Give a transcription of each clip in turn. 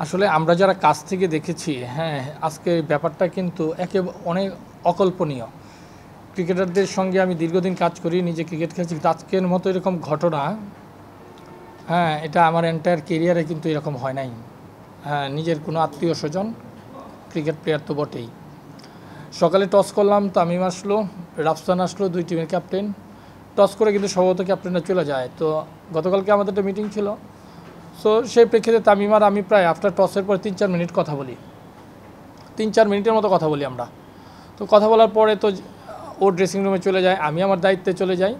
আসলে আমরা যারা কাছ থেকে দেখেছি, হ্যাঁ, আজকে ব্যাপারটা কিন্তু অনেক অকল্পনীয়। ক্রিকেটারদের সঙ্গে আমি দীর্ঘদিন কাজ করি, নিজে ক্রিকেট খেলছি, কিন্তু আজকের মতো এরকম ঘটনা, হ্যাঁ, এটা আমার এন্টায়ার কেরিয়ারে কিন্তু এরকম হয় নাই। হ্যাঁ, নিজের কোনো আত্মীয় স্বজন ক্রিকেট প্লেয়ার তো বটেই। সকালে টস করলাম, তামিম আসলো, রাফসান আসলো, দুই টিমের ক্যাপ্টেন। টস করে কিন্তু সম্ভবত ক্যাপ্টেনরা চলে যায়। তো গতকালকে আমাদের একটা মিটিং ছিল। সো সেই প্রেক্ষিতে তামিম আর আমি প্রায় আফটার টসের পরে 3-4 মিনিট কথা বলি, 3-4 মিনিটের মতো কথা বলি আমরা। তো কথা বলার পরে তো ও ড্রেসিং রুমে চলে যায়, আমি আমার দায়িত্বে চলে যাই।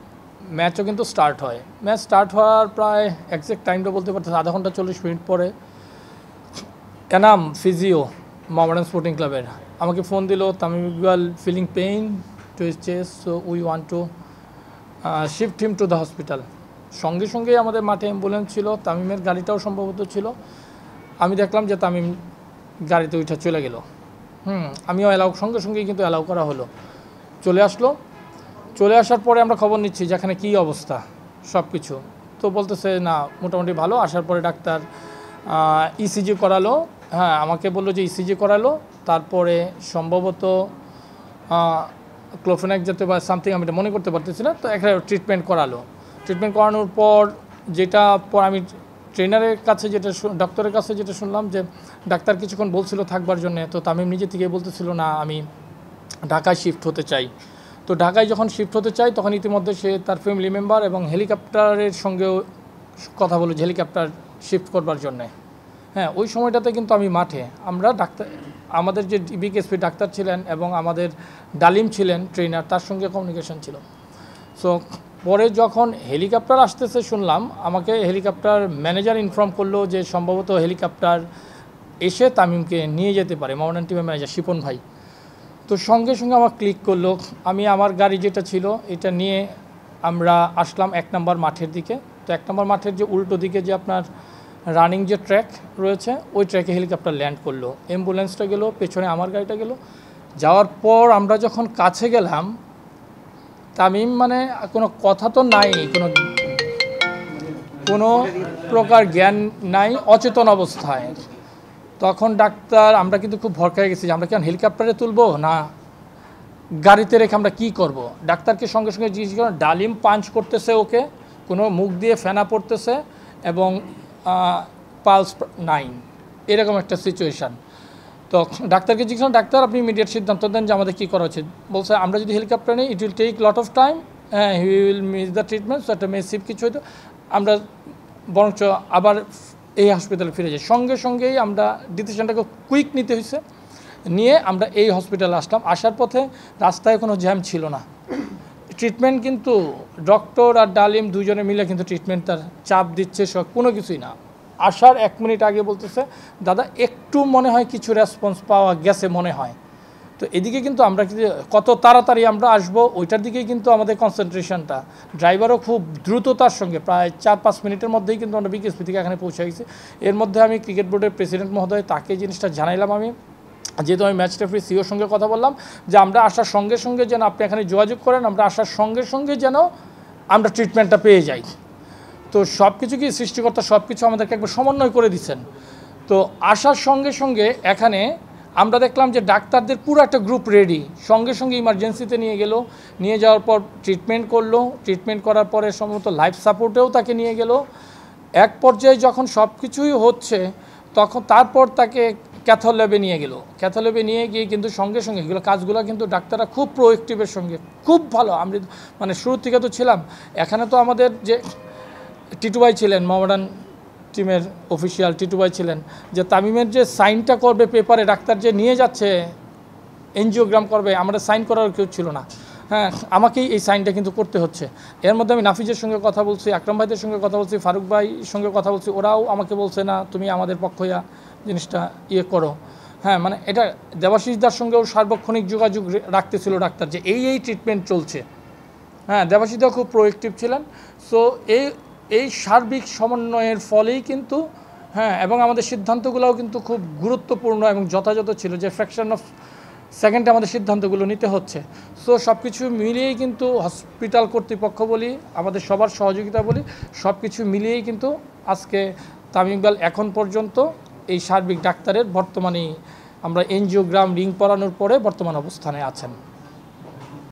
ম্যাচও কিন্তু স্টার্ট হয়। ম্যাচ স্টার্ট হওয়ার প্রায় একজ্যাক্ট টাইমটা বলতে পারতেছে আধা ঘন্টা 40 মিনিট পরে এনাম ফিজিও মোহামেডান স্পোর্টিং ক্লাবের আমাকে ফোন দিল, Tamim Iqbal feeling pain to his chest, so we want to shift him to the hospital. সঙ্গে সঙ্গেই আমাদের মাঠে অ্যাম্বুলেন্স ছিল, তামিমের গাড়িটাও সম্ভবত ছিল। আমি দেখলাম যে তামিম গাড়িতে উঠে চলে গেল। আমিও সঙ্গে সঙ্গেই কিন্তু অ্যালাউ করা হলো, চলে আসলো। চলে আসার পরে আমরা খবর নিচ্ছি যেখানে কী অবস্থা সব কিছু। তো বলতেছে না, মোটামুটি ভালো। আসার পরে ডাক্তার ইসিজি করালো। হ্যাঁ, আমাকে বললো যে ইসিজি করালো, তারপরে সম্ভবত ক্লোফেনাক জাতীয় বা সামথিং, আমি এটা মনে করতে পারতেছি না। তো একটা ট্রিটমেন্ট করালো। ট্রিটমেন্ট করানোর পর আমি ট্রেনারের কাছে ডক্টরের কাছে যেটা শুনলাম যে ডাক্তার কিছুক্ষণ বলছিল থাকবার জন্য। তো তামিম নিজে থেকে বলতেছিল না, আমি ঢাকায় শিফট হতে চাই। তো ঢাকায় যখন শিফট হতে চাই তখন ইতিমধ্যে সে তার ফ্যামিলি মেম্বার এবং হেলিকপ্টারের সঙ্গেও কথা বলে হেলিকপ্টার শিফট করবার জন্যে। হ্যাঁ, ওই সময়টাতে কিন্তু আমি মাঠে, আমাদের যে বিকেএসপি ডাক্তার ছিলেন এবং আমাদের ডালিম ছিলেন ট্রেনার, তার সঙ্গে কমিউনিকেশন ছিল। সো পরে যখন হেলিকপ্টার আসতেছে শুনলাম, আমাকে হেলিকপ্টার ম্যানেজার ইনফর্ম করলো যে সম্ভবত হেলিকপ্টার এসে তামিমকে নিয়ে যেতে পারে, মোহামেডান টিমের ম্যানেজার শিপন ভাই। তো সঙ্গে সঙ্গে আমার ক্লিক করলো। আমি আমার গাড়ি যেটা ছিল এটা নিয়ে আমরা আসলাম 1 নম্বর মাঠের দিকে। তো 1 নম্বর মাঠের যে উল্টো দিকে যে আপনার রানিং যে ট্র্যাক রয়েছে, ওই ট্র্যাকে হেলিকপ্টার ল্যান্ড করলো, অ্যাম্বুলেন্সটা গেল, পেছনে আমার গাড়িটা গেল। যাওয়ার পর আমরা যখন কাছে গেলাম, তামিম মানে কোনো কথা তো নাই, কোনো প্রকার জ্ঞান নাই, অচেতন অবস্থায়। তখন ডাক্তার, আমরা কিন্তু খুব ভরকায় গেছি যে আমরা কেন হেলিকপ্টারে তুলবো না গাড়িতে রেখে আমরা কী করব। ডাক্তারকে সঙ্গে সঙ্গে জিজ্ঞেস করেন, ডালিম পাঞ্চ করতেছে ওকে, কোনো মুখ দিয়ে ফেনা পড়তেছে এবং পালস 9, এরকম একটা সিচুয়েশান। তো ডাক্তারকে জিজ্ঞেস করেন, ডাক্তার আপনি ইমিডিয়েট সিদ্ধান্ত দেন যে আমাদের কী করা উচিত। বলছে আমরা যদি হেলিকপ্টার নিই it will take lot of time, he will miss the treatment, so একটা মেসিভ কিছু হয়তো, আমরা বরঞ্চ আবার এই হসপিটালে ফিরে যাই। সঙ্গে সঙ্গেই আমরা ডিসিশনটাকে কুইক নিতে হয়েছে, নিয়ে আমরা এই হসপিটালে আসলাম। আসার পথে রাস্তায় কোনো জ্যাম ছিল না। ট্রিটমেন্ট কিন্তু ডক্টর আর ডালিম দুজনে মিলে কিন্তু ট্রিটমেন্ট তার চাপ দিচ্ছে, সব কোনো কিছুই না। আসার 1 মিনিট আগে বলতেছে, দাদা একটু মনে হয় কিছু রেসপন্স পাওয়া গেছে মনে হয়। তো এদিকে কিন্তু আমরা কত তাড়াতাড়ি আমরা আসবো ওইটার দিকেই কিন্তু আমাদের কনসেন্ট্রেশনটা। ড্রাইভারও খুব দ্রুততার সঙ্গে প্রায় 4-5 মিনিটের মধ্যেই কিন্তু আমরা বিকেএসপি থেকে এখানে পৌঁছে গেছি। এর মধ্যে আমি ক্রিকেট বোর্ডের প্রেসিডেন্ট মহোদয়, তাকে জিনিসটা জানাইলাম। আমি যেহেতু আমি ম্যাচ রেফারি সিওর সঙ্গে কথা বললাম যে আমরা আসার সঙ্গে সঙ্গে যেন আপনি এখানে যোগাযোগ করেন, আমরা আসার সঙ্গে সঙ্গে যেন আমরা ট্রিটমেন্টটা পেয়ে যাই। তো সব কিছু কি সৃষ্টিকর্তা সব কিছু আমাদেরকে একবার সমন্বয় করে দিচ্ছেন। তো আসার সঙ্গে সঙ্গে এখানে আমরা দেখলাম যে ডাক্তারদের পুরো একটা গ্রুপ রেডি, সঙ্গে সঙ্গে ইমার্জেন্সিতে নিয়ে গেল। নিয়ে যাওয়ার পর ট্রিটমেন্ট করলো, ট্রিটমেন্ট করার পরে সম্ভবত লাইফ সাপোর্টেও তাকে নিয়ে গেল। এক পর্যায়ে যখন সব কিছুই হচ্ছে তখন তারপর তাকে ক্যাথো ল্যাবে নিয়ে গেল। ক্যাথো ল্যাবে নিয়ে গিয়ে কিন্তু সঙ্গে সঙ্গে এগুলো কাজগুলো কিন্তু ডাক্তাররা খুব প্রোয়েক্টিভের সঙ্গে, খুব ভালো। আমি মানে শুরুর থেকে তো ছিলাম। এখানে তো আমাদের যে টিটু ভাই ছিলেন, মোহামেডান টিমের অফিসিয়াল টিটু ভাই ছিলেন, যে তামিমের যে সাইনটা করবে পেপারে, ডাক্তার যে নিয়ে যাচ্ছে এনজিওগ্রাম করবে, আমাদের সাইন করার কেউ ছিল না। হ্যাঁ, আমাকেই এই সাইনটা কিন্তু করতে হচ্ছে। এর মধ্যে আমি নাফিজের সঙ্গে কথা বলছি, আকরাম ভাইদের সঙ্গে কথা বলছি, ফারুক ভাইয়ের সঙ্গে কথা বলছি, ওরাও আমাকে বলছে না তুমি আমাদের পক্ষ হইয়া জিনিসটা করো। হ্যাঁ, মানে এটা দেবাশিসদার সঙ্গেও সার্বক্ষণিক যোগাযোগ রাখতেছিল ডাক্তার যে এই ট্রিটমেন্ট চলছে। হ্যাঁ, দেবাশিসদাও খুব প্রোয়েক্টিভ ছিলেন। সো এই সার্বিক সমন্বয়ের ফলেই কিন্তু, হ্যাঁ, এবং আমাদের সিদ্ধান্তগুলোও কিন্তু খুব গুরুত্বপূর্ণ এবং যথাযথ ছিল, যে ফ্র্যাকশন অফ সেকেন্ডে আমাদের সিদ্ধান্তগুলো নিতে হচ্ছে। সো সব কিছু মিলিয়েই কিন্তু হসপিটাল কর্তৃপক্ষ বলি, আমাদের সবার সহযোগিতা বলি, সব কিছু মিলিয়েই কিন্তু আজকে তামিম ইকবাল এখন পর্যন্ত এই সার্বিক ডাক্তারের বর্তমানে আমরা এনজিওগ্রাম রিং পরানোর পরে বর্তমান অবস্থানে আছেন।